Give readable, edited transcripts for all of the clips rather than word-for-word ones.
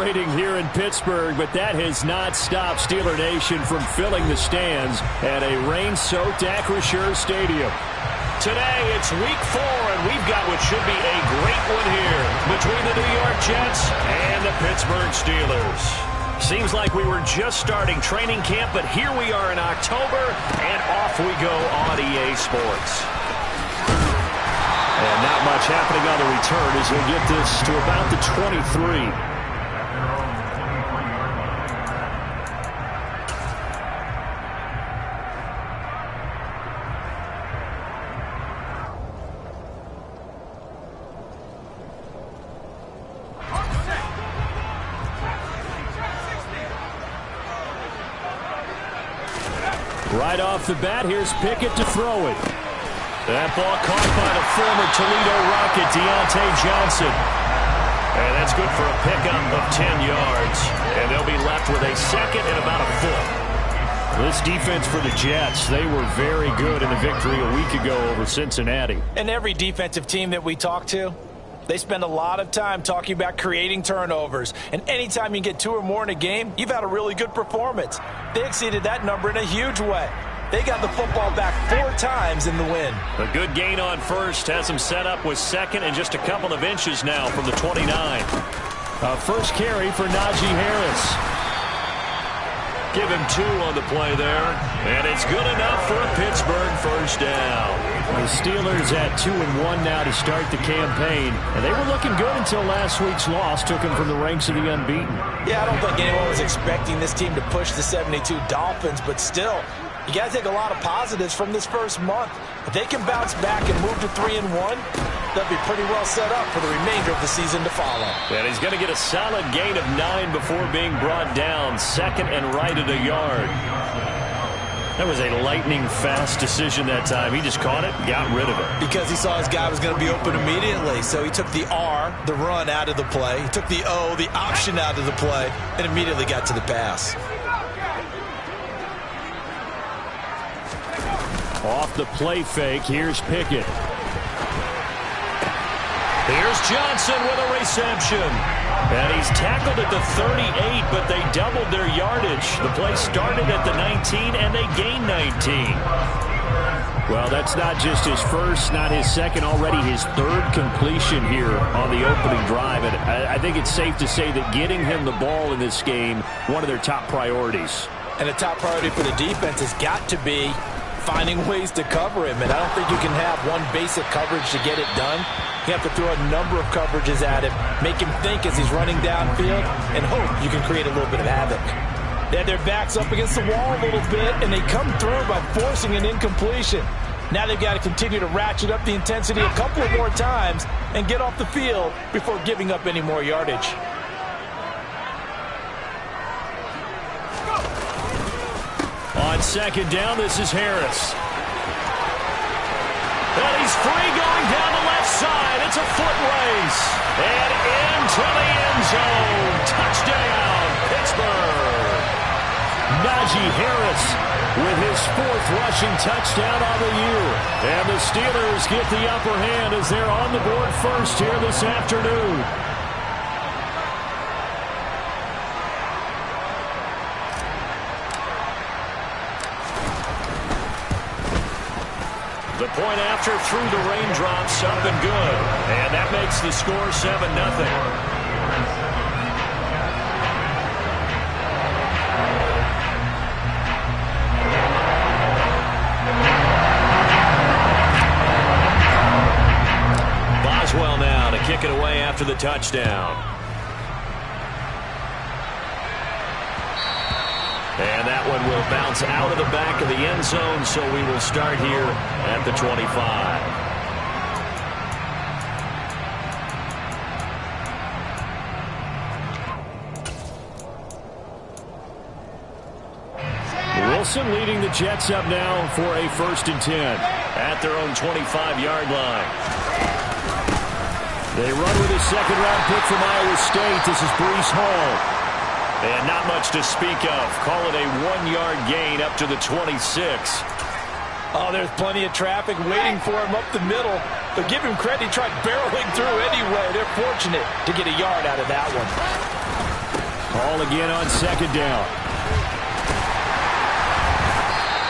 celebrating here in Pittsburgh, but that has not stopped Steeler Nation from filling the stands at a rain-soaked Acrisure Stadium. Today, it's week 4, and we've got what should be a great one here between the New York Jets and the Pittsburgh Steelers. Seems like we were just starting training camp, but here we are in October, and off we go on EA Sports. And not much happening on the return as he'll get this to about the 23. Right off the bat, here's Pickett to throw it. That ball caught by the former Toledo Rocket, Deontay Johnson. And that's good for a pickup of 10 yards. And they'll be left with a second and about a foot. This defense for the Jets, they were very good in the victory a week ago over Cincinnati. And every defensive team that we talk to, they spend a lot of time talking about creating turnovers. And anytime you get 2 or more in a game, you've had a really good performance. They exceeded that number in a huge way. They got the football back 4 times in the win. A good gain on first has them set up with second and just a couple of inches now from the 29. First carry for Najee Harris. Give him 2 on the play there. And it's good enough for a Pittsburgh first down. The Steelers at 2-1 now to start the campaign. And they were looking good until last week's loss took them from the ranks of the unbeaten. Yeah, I don't think anyone was expecting this team to push the 72 Dolphins, but still, you got to take a lot of positives from this first month. If they can bounce back and move to 3-1, they'll be pretty well set up for the remainder of the season to follow. And he's going to get a solid gain of 9 before being brought down. Second and right at a yard. That was a lightning-fast decision that time. He just caught it, got rid of it. Because he saw his guy was going to be open immediately. So he took the R, the run, out of the play. He took the O, the option, out of the play, and immediately got to the pass. Off the play fake, here's Pickett. Here's Johnson with a reception. And he's tackled at the 38, but they doubled their yardage. The play started at the 19, and they gained 19. Well, that's not just his first, not his second, already his 3rd completion here on the opening drive. And I think it's safe to say that getting him the ball in this game, one of their top priorities. And a top priority for the defense has got to be finding ways to cover him. And I don't think you can have one basic coverage to get it done. You have to throw a number of coverages at him, make him think as he's running downfield, and hope you can create a little bit of havoc. They had their backs up against the wall a little bit, and they come through by forcing an incompletion. Now they've got to continue to ratchet up the intensity a couple of more times and get off the field before giving up any more yardage. On second down, this is Harris. And he's free going down the left side. It's a foot race. And into the end zone. Touchdown, Pittsburgh. Najee Harris with his 4th rushing touchdown on the year. And the Steelers get the upper hand as they're on the board first here this afternoon. The point after through the raindrops, up and good. And that makes the score 7-0. Boswell now to kick it away after the touchdown. And that one will bounce out of the back of the end zone, so we will start here at the 25. Wilson leading the Jets up now for a 1st and 10. At their own 25-yard line. They run with a 2nd-round pick from Iowa State. This is Breece Hall. And not much to speak of. Call it a 1-yard gain up to the 26. Oh, there's plenty of traffic waiting for him up the middle. But give him credit, he tried barreling through anyway. They're fortunate to get a yard out of that one. Ball again on second down.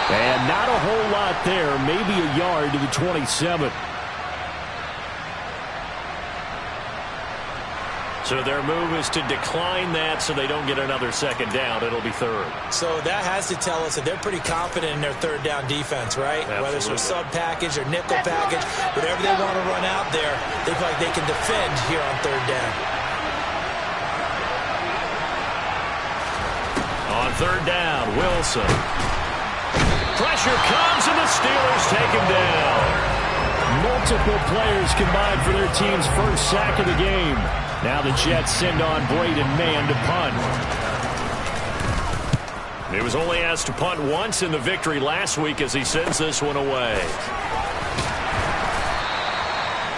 And not a whole lot there. Maybe a yard to the 27. So their move is to decline that so they don't get another second down. It'll be third. So that has to tell us that they're pretty confident in their third down defense, right? Absolutely. Whether it's a sub package or nickel package, whatever they want to run out there, they feel like they can defend here on third down. On third down, Wilson. Pressure comes, and the Steelers take him down. Multiple players combined for their team's first sack of the game. Now the Jets send on Braden Mann to punt. He was only asked to punt once in the victory last week as he sends this one away.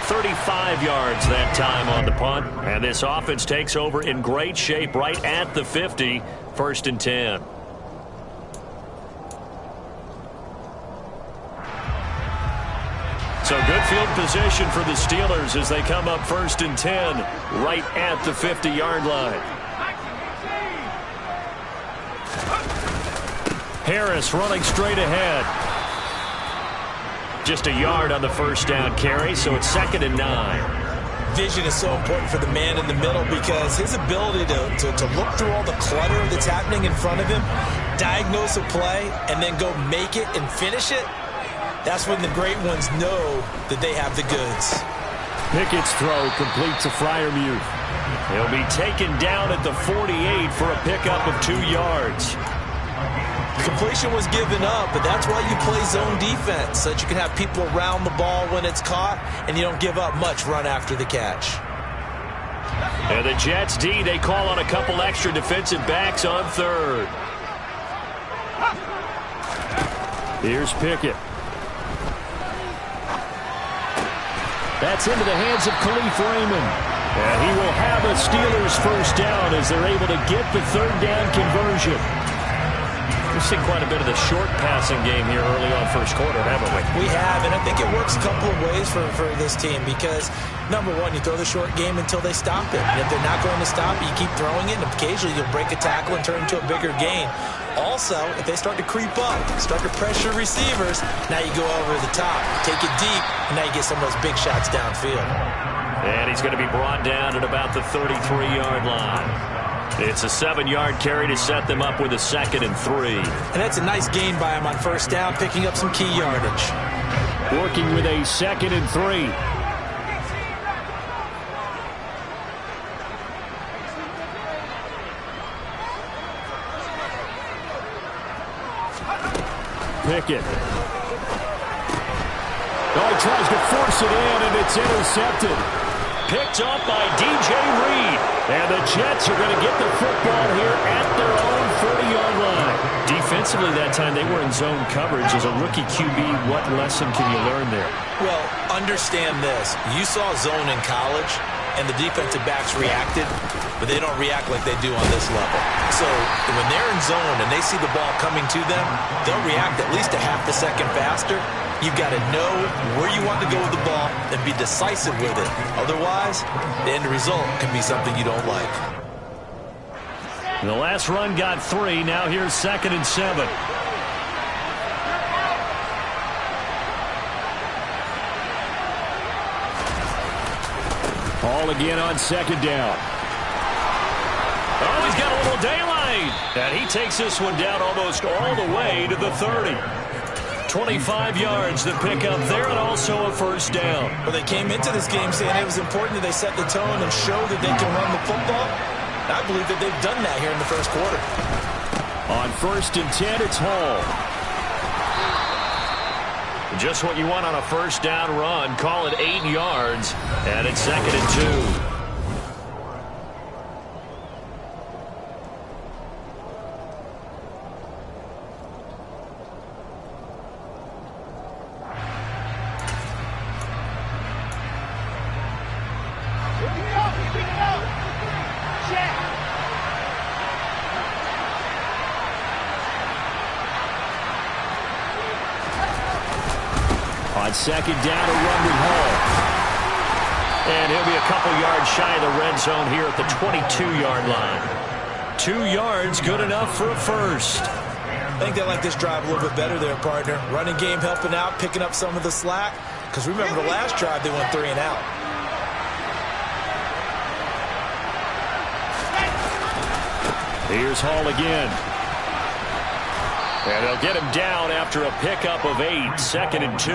35 yards that time on the punt. And this offense takes over in great shape right at the 50. 1st and 10. So good field position for the Steelers as they come up 1st and 10 right at the 50-yard line. Harris running straight ahead. Just a yard on the first down carry, so it's 2nd and 9. Vision is so important for the man in the middle because his ability to look through all the clutter that's happening in front of him, diagnose a play, and then go make it and finish it, that's when the great ones know that they have the goods. Pickett's throw complete to Freiermuth. He'll be taken down at the 48 for a pickup of 2 yards. Completion was given up, but that's why you play zone defense, so that you can have people around the ball when it's caught, and you don't give up much run after the catch. And the Jets D, they call on a couple extra defensive backs on third. Here's Pickett. That's into the hands of Khalif Raymond. And he will have a Steelers first down as they're able to get the third down conversion. We've seen quite a bit of the short passing game here early on first quarter, haven't we? We have, and I think it works a couple of ways for this team because, number one, you throw the short game until they stop it. And if they're not going to stop it, you keep throwing it, and occasionally you'll break a tackle and turn it into a bigger gain. Also, if they start to creep up, start to pressure receivers, now you go over the top, take it deep, and now you get some of those big shots downfield. And he's going to be brought down at about the 33-yard line. It's a 7-yard carry to set them up with a 2nd and 3. And that's a nice gain by him on first down, picking up some key yardage. Working with a 2nd and 3. Pickett. Oh, he tries to force it in, and it's intercepted. Picked up by DJ Reed. And the Jets are going to get the football here at their own 40-yard line. Defensively that time, they were in zone coverage. As a rookie QB, what lesson can you learn there? Well, understand this. You saw zone in college, and the defensive backs reacted, but they don't react like they do on this level. So when they're in zone and they see the ball coming to them, they'll react at least a half a second faster. You've got to know where you want to go with the ball and be decisive with it. Otherwise, the end result can be something you don't like. The last run got 3. Now here's 2nd and 7. Ball again on 2nd down. Oh, he's got a little daylight. And he takes this one down almost all the way to the 30. 25 yards, the pickup there, and also a first down. Well, they came into this game saying it was important that they set the tone and show that they can run the football. I believe that they've done that here in the first quarter. On 1st and 10, it's Hall. Just what you want on a first down run. Call it 8 yards, and it's 2nd and 2. On 2nd down, a run with Hall. And he'll be a couple yards shy of the red zone here at the 22-yard line. 2 yards, good enough for a first. I think they like this drive a little bit better there, partner. Running game helping out, picking up some of the slack. Because remember the last drive, they went 3 and out. Here's Hall again. And they'll get him down after a pickup of 8, 2nd and 2.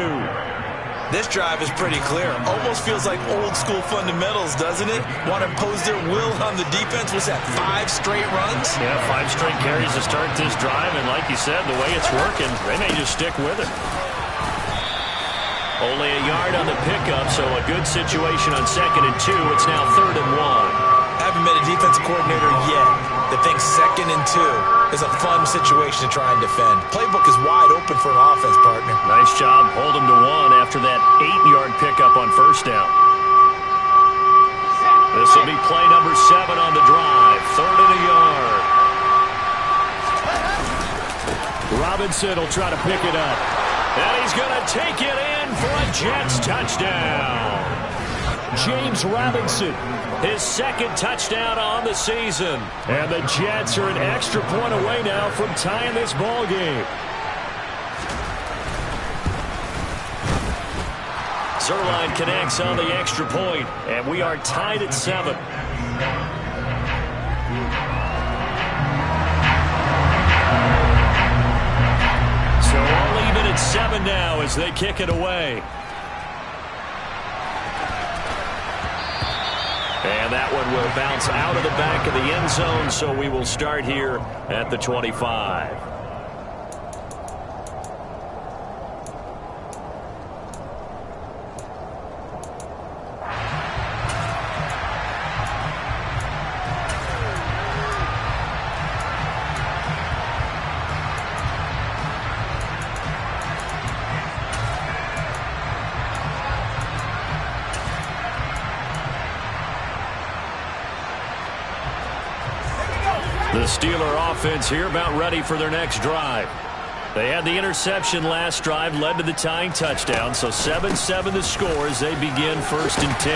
This drive is pretty clear. Almost feels like old school fundamentals, doesn't it? Want to impose their will on the defense. Was that 5 straight runs? Yeah, 5 straight carries to start this drive. And like you said, the way it's working, they may just stick with it. Only a yard on the pickup, so a good situation on 2nd and 2. It's now 3rd and 1. Haven't met a defensive coordinator yet that thinks 2nd and 2 is a fun situation to try and defend. Playbook is wide open for an offense, partner. Nice job. Hold him to 1 after that 8-yard pickup on first down. This will be play number 7 on the drive. 3rd and a yard. Robinson will try to pick it up. And he's going to take it in for a Jets touchdown. James Robinson, his 2nd touchdown on the season. And the Jets are an extra point away now from tying this ball game. Zerline connects on the extra point, and we are tied at 7. So all even at 7 now as they kick it away. And that one will bounce out of the back of the end zone, so we will start here at the 25. The Steeler offense here about ready for their next drive. They had the interception last drive, led to the tying touchdown, so 7-7 the score as they begin 1st and 10.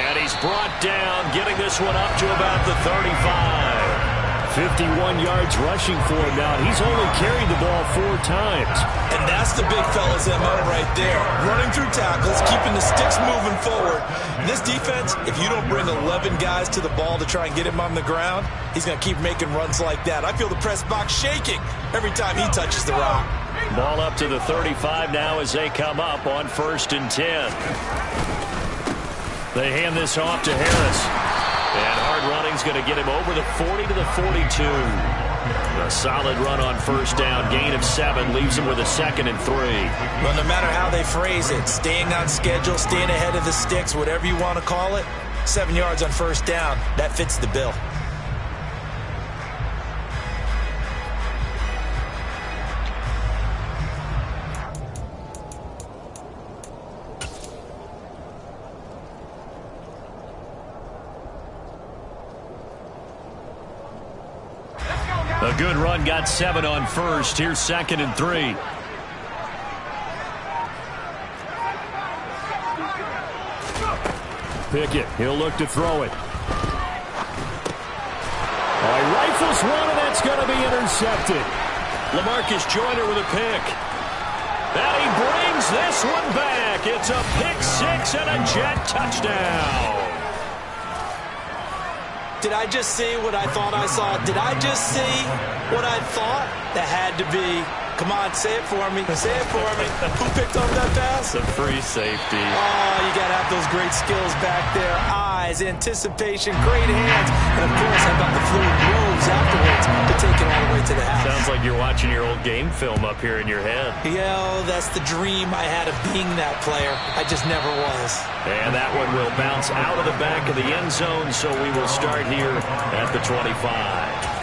And he's brought down, getting this one up to about the 35. 51 yards rushing for him now. He's only carried the ball 4 times. And that's the big fella's MO right there. Running through tackles, keeping the sticks moving forward. This defense, if you don't bring 11 guys to the ball to try and get him on the ground, he's going to keep making runs like that. I feel the press box shaking every time he touches the rock. Ball up to the 35 now as they come up on 1st and 10. They hand this off to Harris. And hard running's going to get him over the 40 to the 42. A solid run on first down. Gain of 7 leaves him with a 2nd and 3. Well, no matter how they phrase it, staying on schedule, staying ahead of the sticks, whatever you want to call it, 7 yards on first down, that fits the bill. A good run, got 7 on first. Here's 2nd and 3. Pickett, he'll look to throw it. He rifles one, and that's going to be intercepted. LaMarcus Joyner with a pick. And he brings this one back. It's a pick 6 and a Jet touchdown. Did I just see what I thought I saw? Did I just see what I thought? That had to be. Come on, say it for me. Say it for me. Who picked up that pass? It's a free safety. Oh, you got to have those great skills back there. Eyes, anticipation, great hands. And, of course, how about the fluid moves afterwards to take it all the way to the house? Sounds like you're watching your old game film up here in your head. Yeah, that's the dream I had of being that player. I just never was. And that one will bounce out of the back of the end zone, so we will start here at the 25.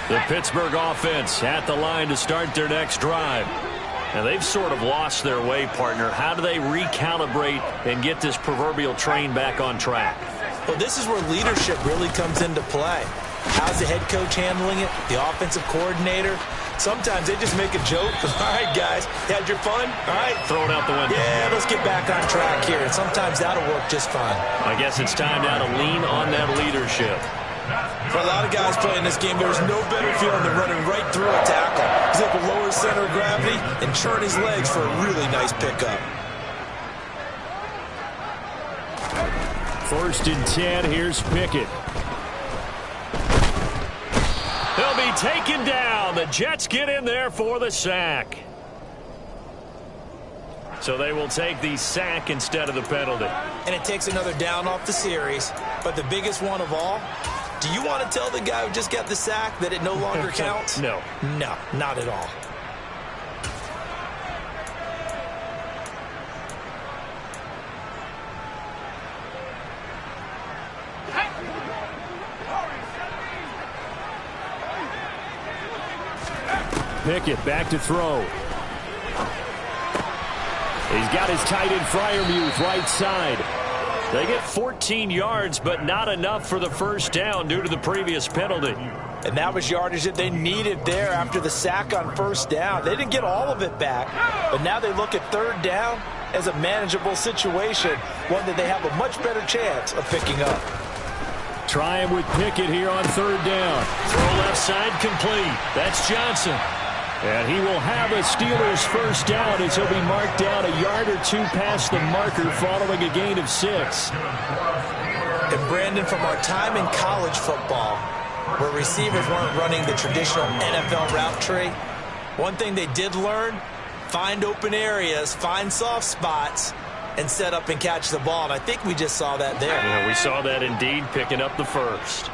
The Pittsburgh offense at the line to start their next drive. And they've sort of lost their way, partner. How do they recalibrate and get this proverbial train back on track? Well, this is where leadership really comes into play. How's the head coach handling it? The offensive coordinator? Sometimes they just make a joke. All right, guys, you had your fun? All right. Throw it out the window. Yeah, let's get back on track here. And sometimes that'll work just fine. I guess it's time now to lean on that leadership. For a lot of guys playing this game, there's no better feeling than running right through a tackle. He's able to lower his center of gravity and churn his legs for a really nice pickup. 1st and 10, here's Pickett. He'll be taken down. The Jets get in there for the sack. So they will take the sack instead of the penalty. And it takes another down off the series. But the biggest one of all, do you want to tell the guy who just got the sack that it no longer counts? No. No, not at all. Pickett back to throw. He's got his tight end Freiermuth right side. They get 14 yards, but not enough for the first down due to the previous penalty. And that was yardage that they needed there after the sack on first down. They didn't get all of it back, but now they look at 3rd down as a manageable situation, one that they have a much better chance of picking up. Try him with Pickett here on 3rd down. Throw left side complete. That's Johnson. And he will have a Steelers first down as he'll be marked down a yard or 2 past the marker following a gain of 6. And Brandon, from our time in college football, where receivers weren't running the traditional NFL route tree, one thing they did learn, find open areas, find soft spots, and set up and catch the ball. And I think we just saw that there. Yeah, we saw that indeed, picking up the first.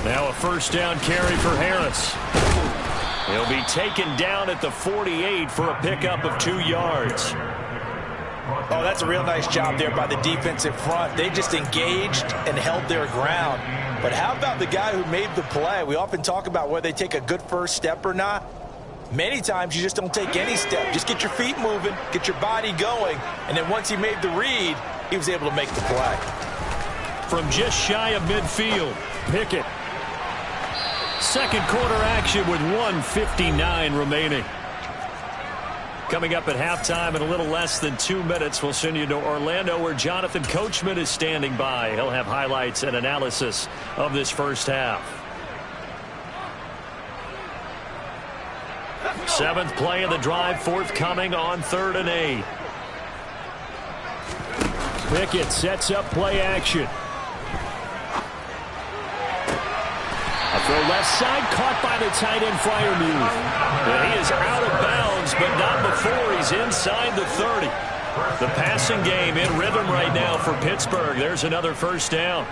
Now a first down carry for Harris. He'll be taken down at the 48 for a pickup of 2 yards. Oh, that's a real nice job there by the defensive front. They just engaged and held their ground. But how about the guy who made the play? We often talk about whether they take a good first step or not. Many times you just don't take any step. Just get your feet moving, get your body going, and then once he made the read, he was able to make the play. From just shy of midfield, Pickett. Second quarter action with 1:59 remaining. Coming up at halftime in a little less than 2 minutes, we'll send you to Orlando where Jonathan Coachman is standing by. He'll have highlights and analysis of this first half. 7th play of the drive forthcoming on 3rd and 8. Pickett sets up play action. A throw left side, caught by the tight end Freiermuth. He is out of bounds, but not before he's inside the 30. The passing game in rhythm right now for Pittsburgh. There's another first down.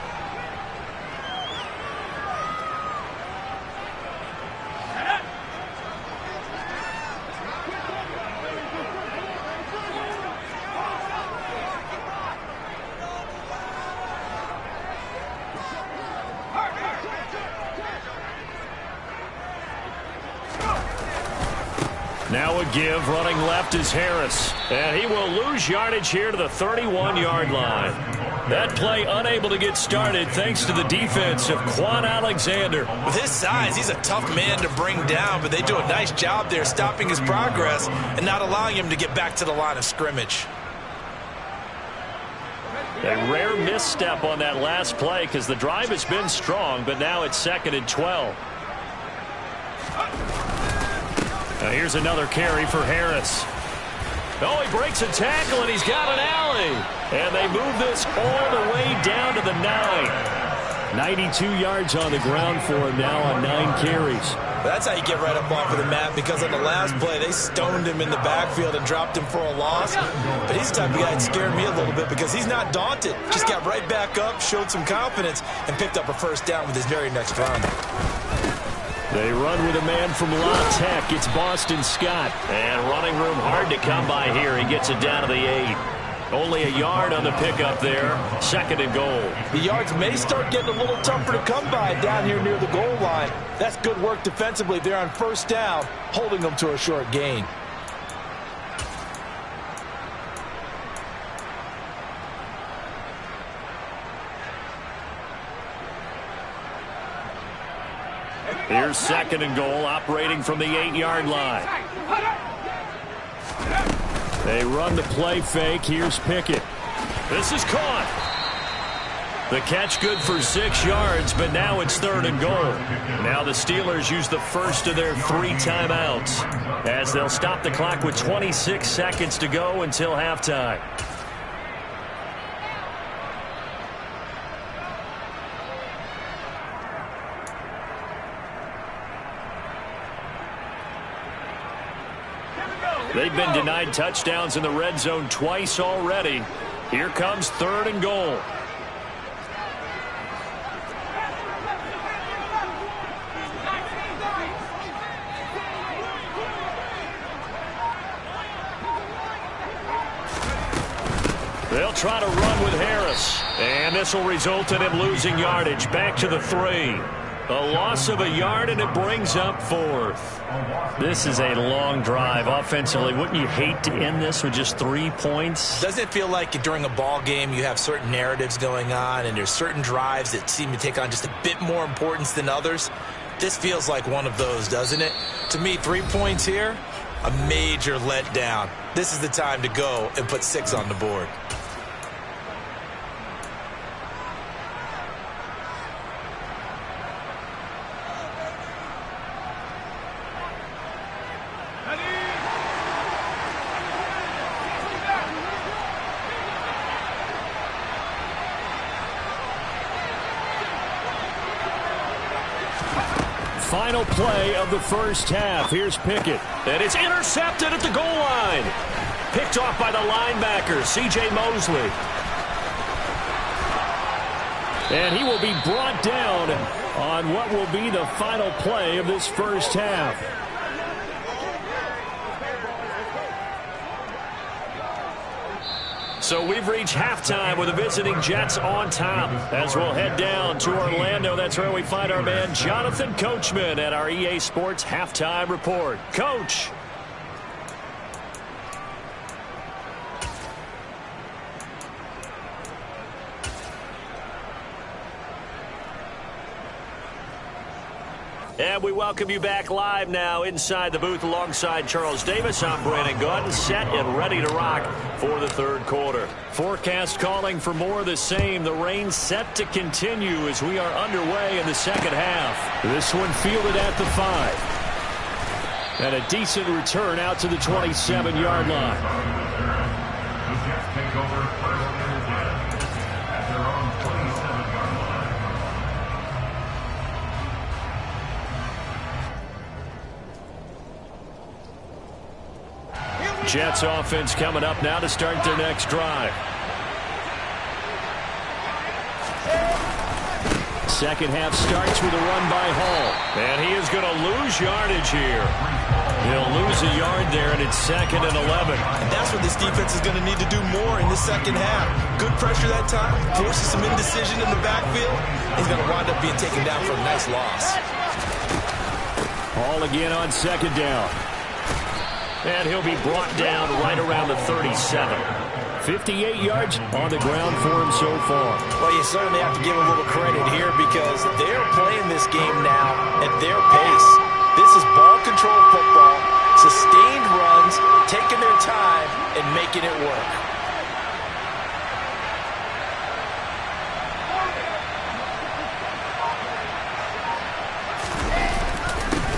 Now a give, running left is Harris. And he will lose yardage here to the 31-yard line. That play unable to get started thanks to the defense of Quan Alexander. With his size, he's a tough man to bring down, but they do a nice job there stopping his progress and not allowing him to get back to the line of scrimmage. A rare misstep on that last play because the drive has been strong, but now it's 2nd and 12. Now here's another carry for Harris. Oh, he breaks a tackle, and he's got an alley. And they move this all the way down to the 9. 92 yards on the ground for him now on 9 carries. That's how you get right up off of the mat, because on the last play, they stoned him in the backfield and dropped him for a loss. But he's the type of guy that scared me a little bit because he's not daunted. Just got right back up, showed some confidence, and picked up a first down with his very next run. They run with a man from La Tech. It's Boston Scott. And running room hard to come by here. He gets it down to the 8. Only a yard on the pickup there. 2nd and goal. The yards may start getting a little tougher to come by down here near the goal line. That's good work defensively there on first down, holding them to a short gain. Here's 2nd and goal, operating from the 8-yard line. They run the play fake. Here's Pickett. This is caught. The catch good for 6 yards, but now it's 3rd and goal. Now the Steelers use the first of their 3 timeouts as they'll stop the clock with 26 seconds to go until halftime. They've been denied touchdowns in the red zone twice already. Here comes 3rd and goal. They'll try to run with Harris. And this will result in him losing yardage. Back to the 3. A loss of a yard, and it brings up 4th. This is a long drive offensively. Wouldn't you hate to end this with just 3 points? Doesn't it feel like during a ball game you have certain narratives going on and there's certain drives that seem to take on just a bit more importance than others? This feels like one of those, doesn't it? To me, 3 points here, a major letdown. This is the time to go and put 6 on the board. Final play of the first half. Here's Pickett. And it's intercepted at the goal line. Picked off by the linebacker, C.J. Mosley. And he will be brought down on what will be the final play of this first half. So we've reached halftime with the visiting Jets on top. As we'll head down to Orlando, that's where we find our man Jonathan Coachman at our EA Sports Halftime Report. Coach. And we welcome you back live now inside the booth alongside Charles Davis. I'm Brandon Gunn, set and ready to rock for the 3rd quarter. Forecast calling for more of the same. The rain set to continue as we are underway in the 2nd half. This one fielded at the 5. And a decent return out to the 27-yard line. Jets offense coming up now to start their next drive. Second half starts with a run by Hall. And he is going to lose yardage here. He'll lose a yard there, and it's 2nd and 11. And that's what this defense is going to need to do more in the second half. Good pressure that time, forces some indecision in the backfield. He's going to wind up being taken down for a nice loss. Hall again on 2nd down. And he'll be brought down right around the 37. 58 yards on the ground for him so far. Well, you certainly have to give him a little credit here because they're playing this game now at their pace. This is ball control football, sustained runs, taking their time and making it work.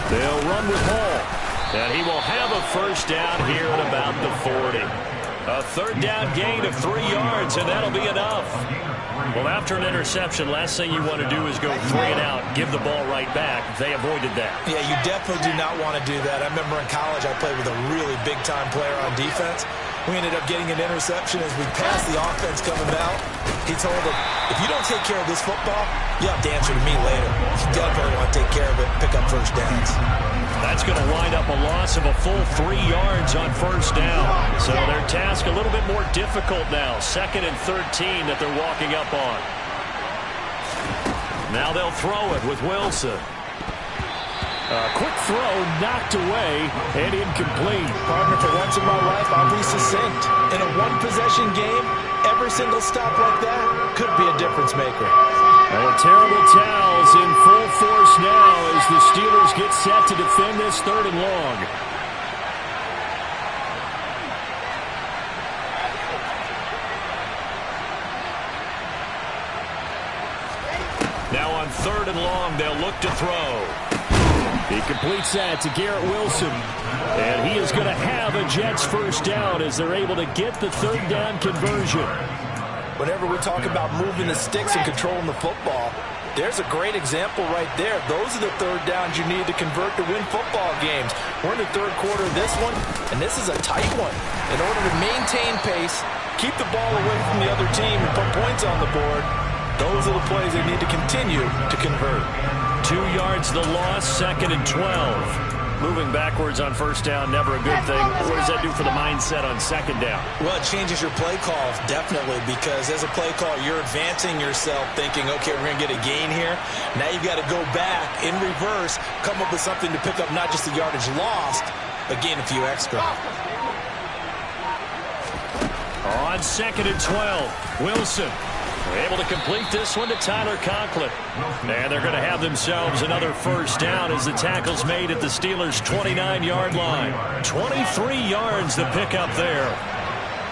They'll run with Hall. And he will have a first down here at about the 40. A 3rd down gain of 3 yards, and that'll be enough. Well, after an interception, last thing you want to do is go 3 and out, give the ball right back. They avoided that. Yeah, you definitely do not want to do that. I remember in college I played with a really big-time player on defense. We ended up getting an interception as we passed the offense coming out. He told him, if you don't take care of this football, you have to answer to me later. You definitely want to take care of it and pick up first downs. That's going to wind up a loss of a full 3 yards on first down. So their task a little bit more difficult now. 2nd and 13 that they're walking up on. Now they'll throw it with Wilson. A quick throw knocked away and incomplete. Partner, for once in my life, I'll be succinct. In a one-possession game, every single stop like that could be a difference maker. The terrible towels in full force this now as the Steelers get set to defend this 3rd and long. Now on 3rd and long, they'll look to throw. He completes that to Garrett Wilson. And he is going to have a Jets first down as they're able to get the 3rd down conversion. Whenever we talk about moving the sticks and controlling the football, there's a great example right there. Those are the 3rd downs you need to convert to win football games. We're in the 3rd quarter of this one, and this is a tight one. In order to maintain pace, keep the ball away from the other team, and put points on the board, those are the plays they need to continue to convert. 2 yards the loss, 2nd and 12. Moving backwards on 1st down, never a good thing. What does that do for the mindset on 2nd down? Well, it changes your play call, definitely, because as a play call, you're advancing yourself thinking, okay, we're going to get a gain here. Now you've got to go back in reverse, come up with something to pick up not just the yardage lost, but gain a few extra. On 2nd and 12, Wilson able to complete this one to Tyler Conklin. And they're going to have themselves another first down as the tackle's made at the Steelers' 29-yard line. 23 yards the pickup there.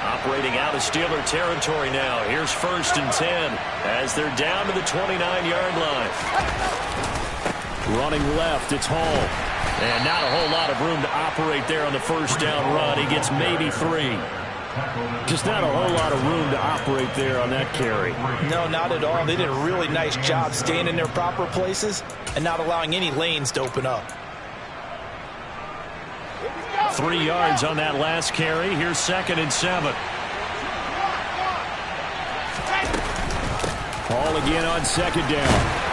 Operating out of Steeler territory now. Here's 1st and 10 as they're down to the 29-yard line. Running left, it's Hall. And not a whole lot of room to operate there on the first down run. He gets maybe 3. Just not a whole lot of room to operate there on that carry. No, not at all. They did a really nice job staying in their proper places and not allowing any lanes to open up. 3 yards on that last carry. Here's 2nd and 7. Hall again on 2nd down.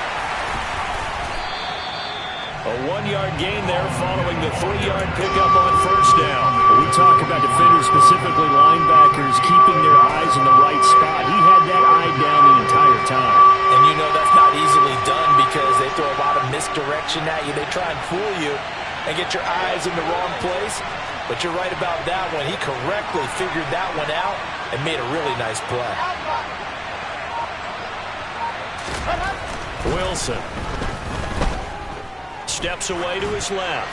A 1-yard gain there following the 3-yard pickup on 1st down. When we talk about defenders, specifically linebackers, keeping their eyes in the right spot. He had that eye down the entire time. And you know that's not easily done because they throw a lot of misdirection at you. They try and fool you and get your eyes in the wrong place. But you're right about that one. He correctly figured that one out and made a really nice play. Wilson steps away to his left.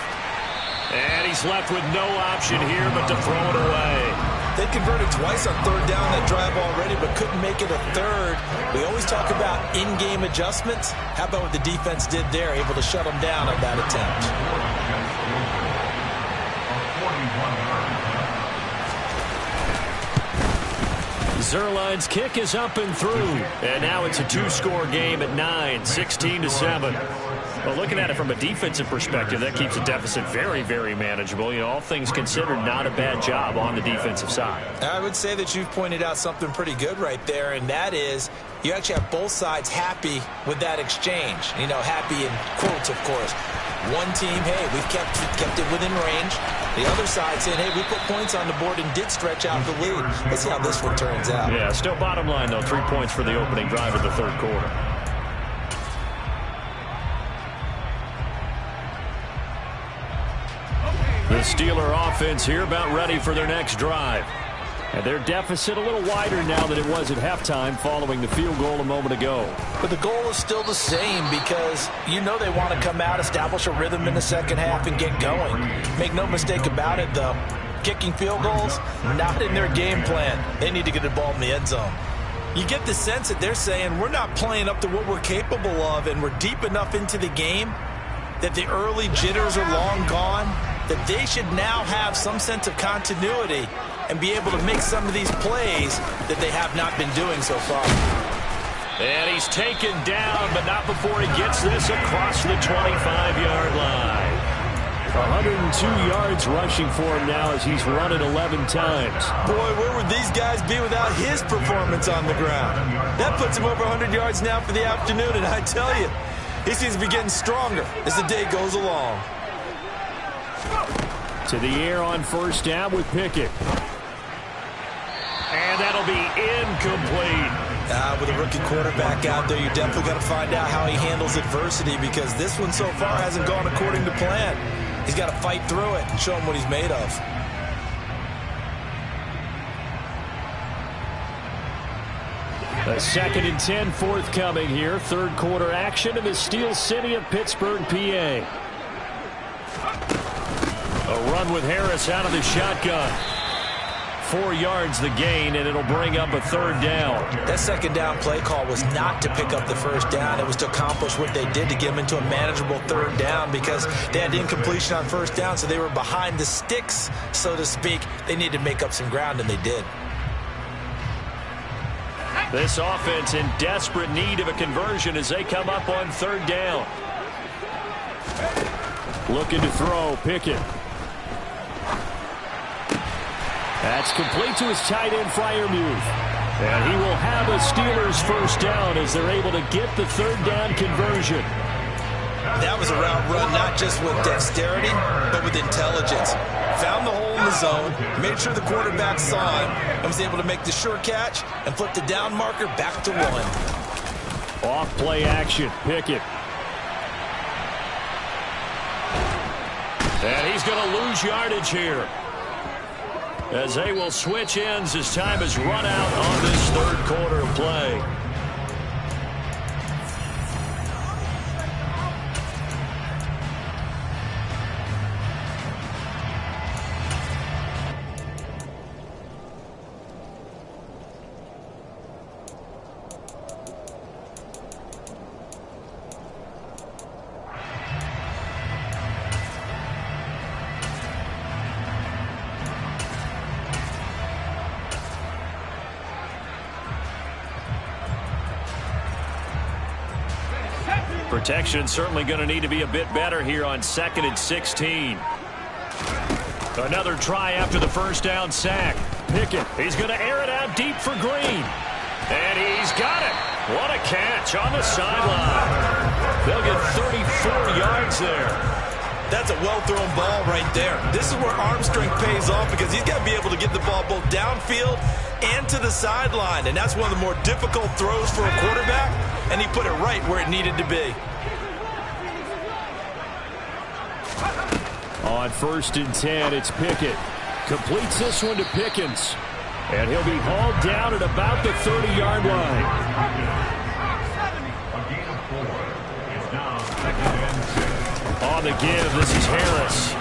And he's left with no option here but to throw it away. They converted twice on 3rd down that drive already, but couldn't make it a 3rd. We always talk about in-game adjustments. How about what the defense did there, able to shut them down on that attempt? Zerline's kick is up and through. And now it's a 2-score game at 9, 16-7. Well, looking at it from a defensive perspective, that keeps the deficit very, very manageable. You know, all things considered, not a bad job on the defensive side. I would say that you've pointed out something pretty good right there, and that is you actually have both sides happy with that exchange. You know, happy in quotes, of course. One team, hey, we've kept it within range. The other side saying, hey, we put points on the board and did stretch out the lead. Let's see how this one turns out. Yeah, still bottom line, though, 3 points for the opening drive of the 3rd quarter. The Steeler offense here about ready for their next drive. And their deficit a little wider now than it was at halftime following the field goal a moment ago. But the goal is still the same because you know they want to come out, establish a rhythm in the 2nd half, and get going. Make no mistake about it, though. Kicking field goals, not in their game plan. They need to get the ball in the end zone. You get the sense that they're saying we're not playing up to what we're capable of, and we're deep enough into the game that the early jitters are long gone, that they should now have some sense of continuity and be able to make some of these plays that they have not been doing so far. And he's taken down, but not before he gets this across the 25-yard line. 102 yards rushing for him now as he's run it 11 times. Boy, where would these guys be without his performance on the ground? That puts him over 100 yards now for the afternoon, and I tell you, he seems to be getting stronger as the day goes along. To the air on 1st down with Pickett. And that'll be incomplete. With a rookie quarterback out there, you definitely got to find out how he handles adversity because this one so far hasn't gone according to plan. He's got to fight through it and show him what he's made of. A 2nd and 10 forthcoming here. Third quarter action in the Steel City of Pittsburgh, PA. A run with Harris out of the shotgun. 4 yards the gain, and it'll bring up a 3rd down. That 2nd down play call was not to pick up the 1st down. It was to accomplish what they did to get them into a manageable 3rd down because they had incompletion on 1st down, so they were behind the sticks, so to speak. They needed to make up some ground, and they did. This offense in desperate need of a conversion as they come up on 3rd down. Looking to throw, Pickett. That's complete to his tight end, Freiermuth. And he will have a Steelers 1st down as they're able to get the 3rd down conversion. That was a route run not just with dexterity, but with intelligence. Found the hole in the zone, made sure the quarterback saw him, and was able to make the sure catch and flip the down marker back to 1. Off play action, Pickett. And he's going to lose yardage here, as they will switch ends as time has run out on this 3rd quarter of play. Protection certainly going to need to be a bit better here on 2nd and 16. Another try after the 1st down sack. Pickett, he's going to air it out deep for Green. And he's got it. What a catch on the sideline. They'll get 34 yards there. That's a well-thrown ball right there. This is where arm strength pays off because he's got to be able to get the ball both downfield and to the sideline. And that's one of the more difficult throws for a quarterback. And he put it right where it needed to be. On 1st and 10, it's Pickett. Completes this one to Pickens. And he'll be hauled down at about the 30-yard line. On the give, this is Harris.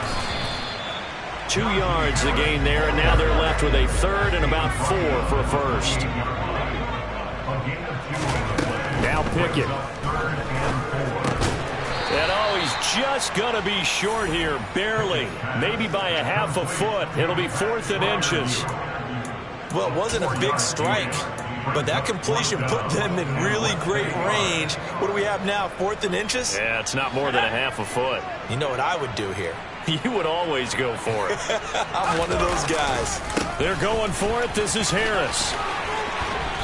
2 yards the gain there, and now they're left with a 3rd and about 4 for a 1st. Now Pickett. And oh, he's just going to be short here, barely. Maybe by a half a foot. It'll be 4th and inches. Well, it wasn't a big strike, but that completion put them in really great range. What do we have now, 4th and inches? Yeah, it's not more than a half a foot. You know what I would do here? You would always go for it. I'm one of those guys. They're going for it. This is Harris.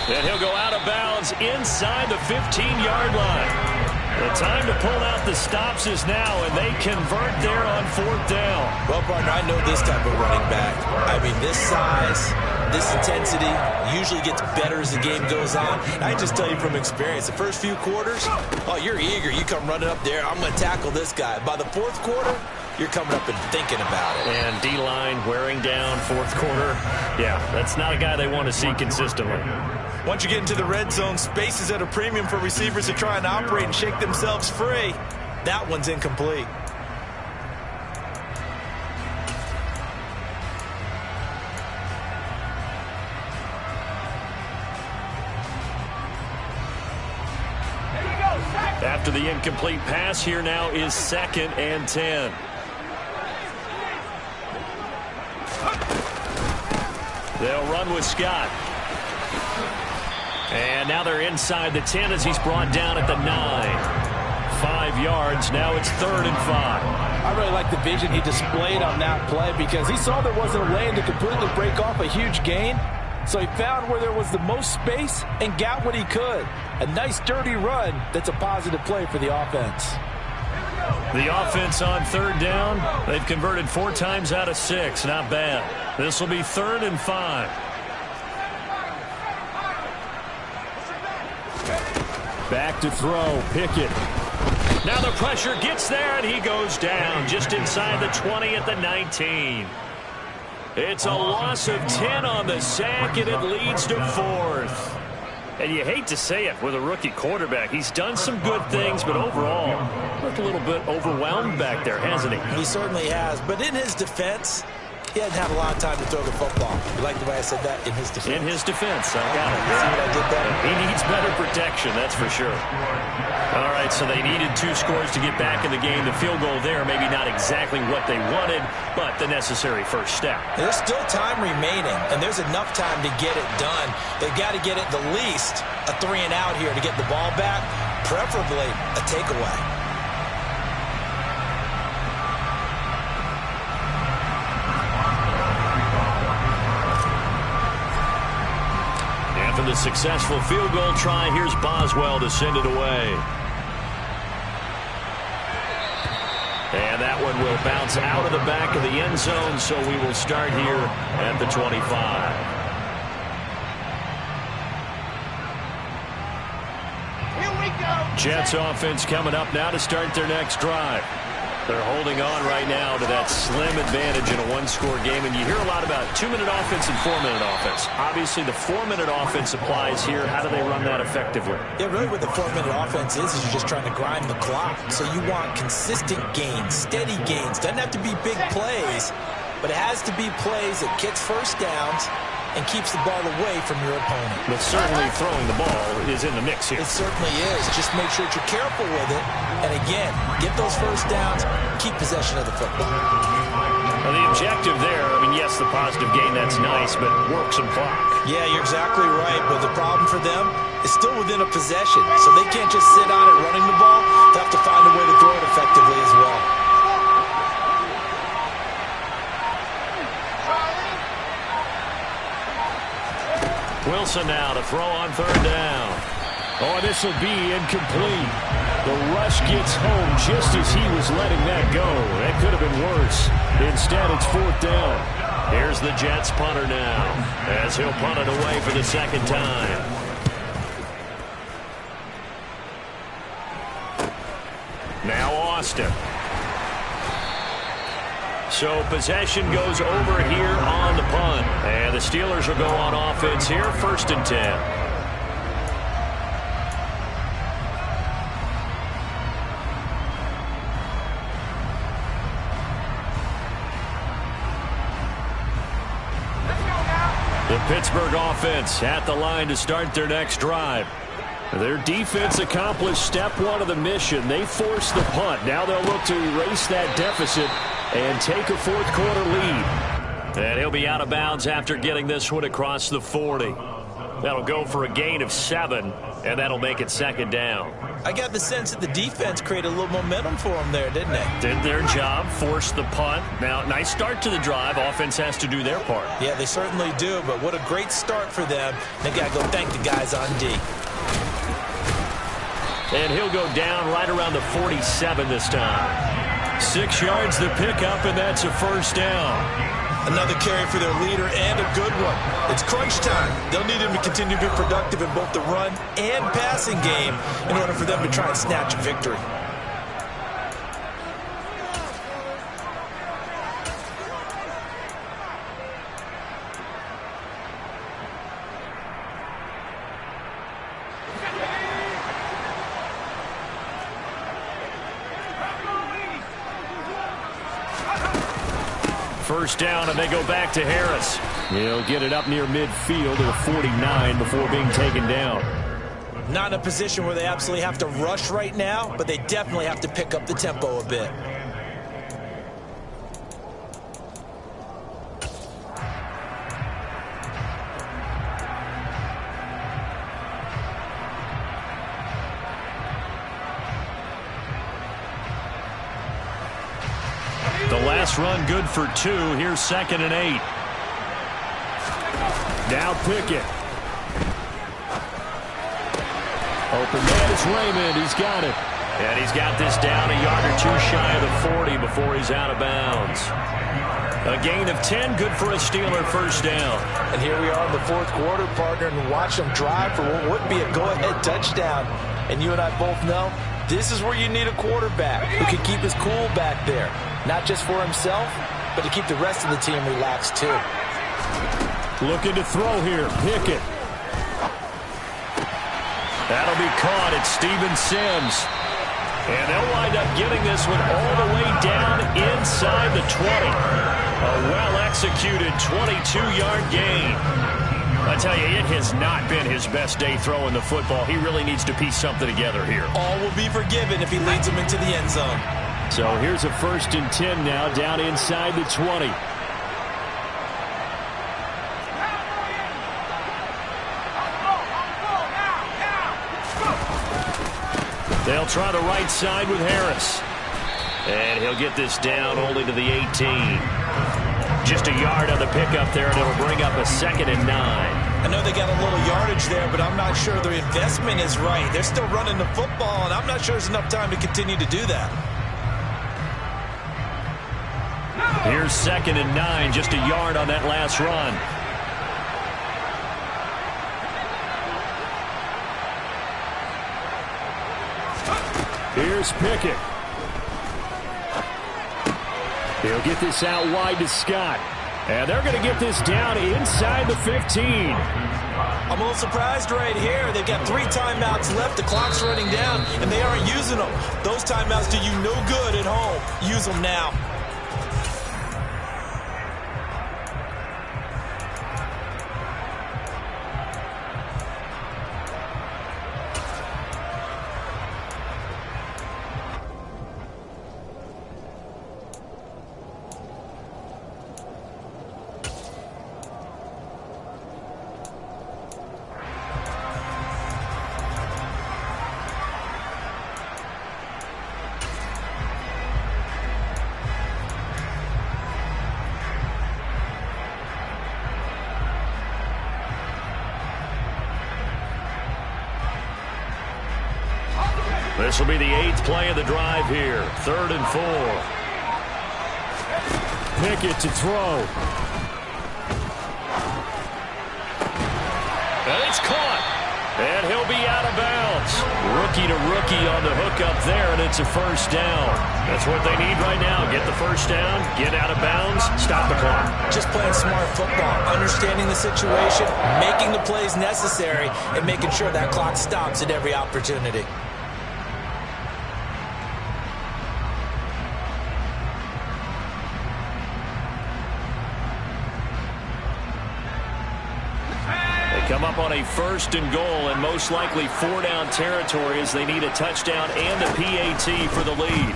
And he'll go out of bounds inside the 15-yard line. The time to pull out the stops is now, and they convert there on 4th down. Well, partner, I know this type of running back. I mean, this size, this intensity usually gets better as the game goes on. I can just tell you from experience, the first few quarters, oh, you're eager. You come running up there, I'm going to tackle this guy. By the 4th quarter, you're coming up and thinking about it. And D-line wearing down 4th quarter. Yeah, that's not a guy they want to see consistently. Once you get into the red zone, space is at a premium for receivers to try and operate and shake themselves free. That one's incomplete. After the incomplete pass, here now is 2nd and 10. They'll run with Scott. And now they're inside the 10 as he's brought down at the 9. 5 yards. Now it's 3rd and 5. I really like the vision he displayed on that play because he saw there wasn't a lane to completely break off a huge gain. So he found where there was the most space and got what he could. A nice dirty run that's a positive play for the offense. The offense on 3rd down, they've converted 4 times out of 6. Not bad. This will be 3rd and 5. Back to throw, Pickett. Now the pressure gets there, and he goes down just inside the 20 at the 19. It's a loss of 10 on the sack, and it leads to 4th. And you hate to say it with a rookie quarterback. He's done some good things, but overall, looked a little bit overwhelmed back there, hasn't he? He certainly has. But in his defense, he hasn't had a lot of time to throw the football. You like the way I said that? In his defense. In his defense. I got it. See what I did there? He needs better protection, that's for sure. All right, so they needed 2 scores to get back in the game. The field goal there, maybe not exactly what they wanted, but the necessary first step. There's still time remaining, and there's enough time to get it done. They've got to get it the least a 3-and-out here to get the ball back, preferably a takeaway. After the successful field goal try, here's Boswell to send it away. And that one will bounce out of the back of the end zone, so we will start here at the 25. Here we go. Jets offense coming up now to start their next drive. They're holding on right now to that slim advantage in a 1-score game. And you hear a lot about 2-minute offense and 4-minute offense. Obviously, the 4-minute offense applies here. How do they run that effectively? Yeah, really what the 4-minute offense is you're just trying to grind the clock. So you want consistent gains, steady gains. Doesn't have to be big plays, but it has to be plays that gets first downs and keeps the ball away from your opponent. But certainly throwing the ball is in the mix here. It certainly is. Just make sure that you're careful with it. And again, get those first downs, keep possession of the football. Well, the objective there, I mean, yes, the positive gain, that's nice, but work some clock. Yeah, you're exactly right. But the problem for them is still within a possession. So they can't just sit on it running the ball. They have to find a way to throw it effectively as well. Wilson now to throw on 3rd down. Oh, this will be incomplete. The rush gets home just as he was letting that go. That could have been worse. Instead, it's 4th down. Here's the Jets punter now, as he'll punt it away for the 2nd time. Now Austin. So possession goes over here on the punt. And the Steelers will go on offense here, 1st and 10. The Pittsburgh offense at the line to start their next drive. Their defense accomplished step 1 of the mission. They forced the punt. Now they'll look to erase that deficit and take a 4th quarter lead. And he'll be out of bounds after getting this one across the 40. That'll go for a gain of 7, and that'll make it 2nd down. I got the sense that the defense created a little momentum for them there, didn't they? Did their job, forced the punt. Now, nice start to the drive. Offense has to do their part. Yeah, they certainly do, but what a great start for them. They got to go thank the guys on D. And he'll go down right around the 47 this time. 6 yards the pickup, and that's a 1st down. Another carry for their leader and a good one. It's crunch time. They'll need him to continue to be productive in both the run and passing game in order for them to try and snatch a victory. First down, and they go back to Harris. He'll get it up near midfield to the 49 before being taken down. Not in a position where they absolutely have to rush right now, but they definitely have to pick up the tempo a bit. The last run good for 2. Here's 2nd and 8. Now Pickett. Open man is Raymond. He's got it. And he's got this down a yard or 2 shy of the 40 before he's out of bounds. A gain of 10, good for a Steeler 1st down. And here we are in the 4th quarter, partner, and watch them drive for what would be a go-ahead touchdown. And you and I both know this is where you need a quarterback who can keep his cool back there. Not just for himself, but to keep the rest of the team relaxed too. Looking to throw here, Pickett. That'll be caught. It's Steven Sims. And they'll wind up getting this one all the way down inside the 20. A well-executed 22-yard gain. I tell you, it has not been his best day throwing the football. He really needs to piece something together here. All will be forgiven if he leads them into the end zone. So here's a 1st and 10 now down inside the 20. They'll try the right side with Harris. And he'll get this down only to the 18. Just a yard on the pickup there, and it'll bring up a 2nd and 9. I know they got a little yardage there, but I'm not sure their investment is right. They're still running the football, and I'm not sure there's enough time to continue to do that. Here's 2nd and 9, just a yard on that last run. Here's Pickett. He'll get this out wide to Scott. And they're going to get this down inside the 15. I'm a little surprised right here. They've got 3 timeouts left. The clock's running down, and they aren't using them. Those timeouts do you no good at home. Use them now. This will be the 8th play of the drive here. 3rd and 4. Pickett to throw. And it's caught. And he'll be out of bounds. Rookie to rookie on the hook up there, and it's a 1st down. That's what they need right now. Get the 1st down, get out of bounds, stop the clock. Just playing smart football, understanding the situation, making the plays necessary, and making sure that clock stops at every opportunity. Come up on a 1st and goal and most likely 4-down territory as they need a touchdown and a PAT for the lead.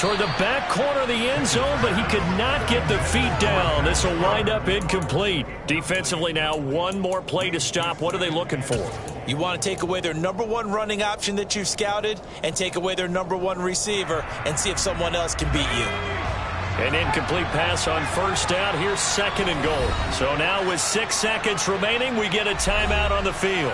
Toward the back corner of the end zone, but he could not get the feet down. This will wind up incomplete. Defensively now, one more play to stop. What are they looking for? You want to take away their #1 running option that you've scouted and take away their #1 receiver and see if someone else can beat you. An incomplete pass on 1st down. Here's 2nd and goal. So now with 6 seconds remaining, we get a timeout on the field.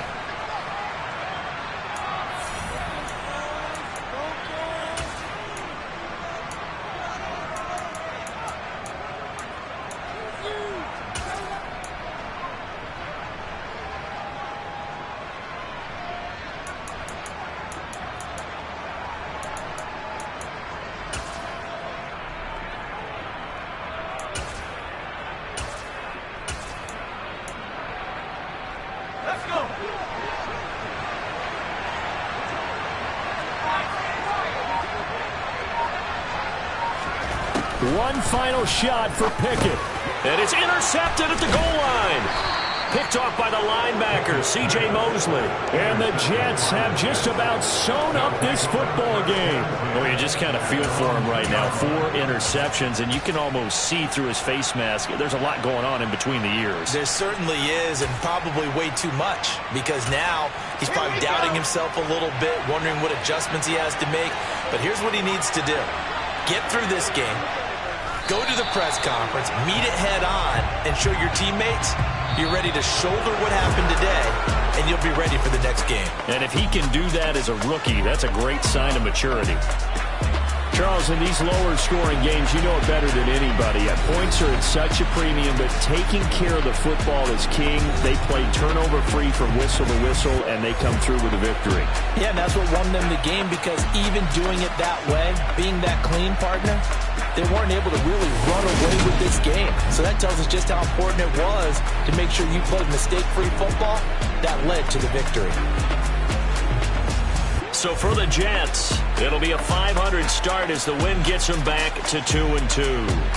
One final shot for Pickett. And it's intercepted at the goal line. Picked off by the linebacker, C.J. Mosley. And the Jets have just about sewn up this football game. Well, you just kind of feel for him right now. 4 interceptions, and you can almost see through his face mask. There's a lot going on in between the ears. There certainly is, and probably way too much, because now he's probably doubting himself a little bit, wondering what adjustments he has to make. But here's what he needs to do. Get through this game. Go to the press conference, meet it head on, and show your teammates you're ready to shoulder what happened today, and you'll be ready for the next game. And if he can do that as a rookie, that's a great sign of maturity. Charles, in these lower-scoring games, you know it better than anybody. Points are at such a premium, but taking care of the football is king. They play turnover-free from whistle to whistle, and they come through with a victory. Yeah, and that's what won them the game, because even doing it that way, being that clean, partner, they weren't able to really run away with this game. So that tells us just how important it was to make sure you played mistake-free football. That led to the victory. So for the Jets, it'll be a 500 start as the win gets them back to 2-2.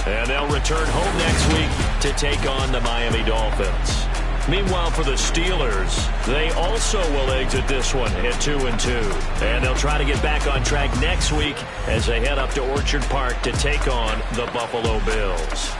And they'll return home next week to take on the Miami Dolphins. Meanwhile, for the Steelers, they also will exit this one at 2-2. And they'll try to get back on track next week as they head up to Orchard Park to take on the Buffalo Bills.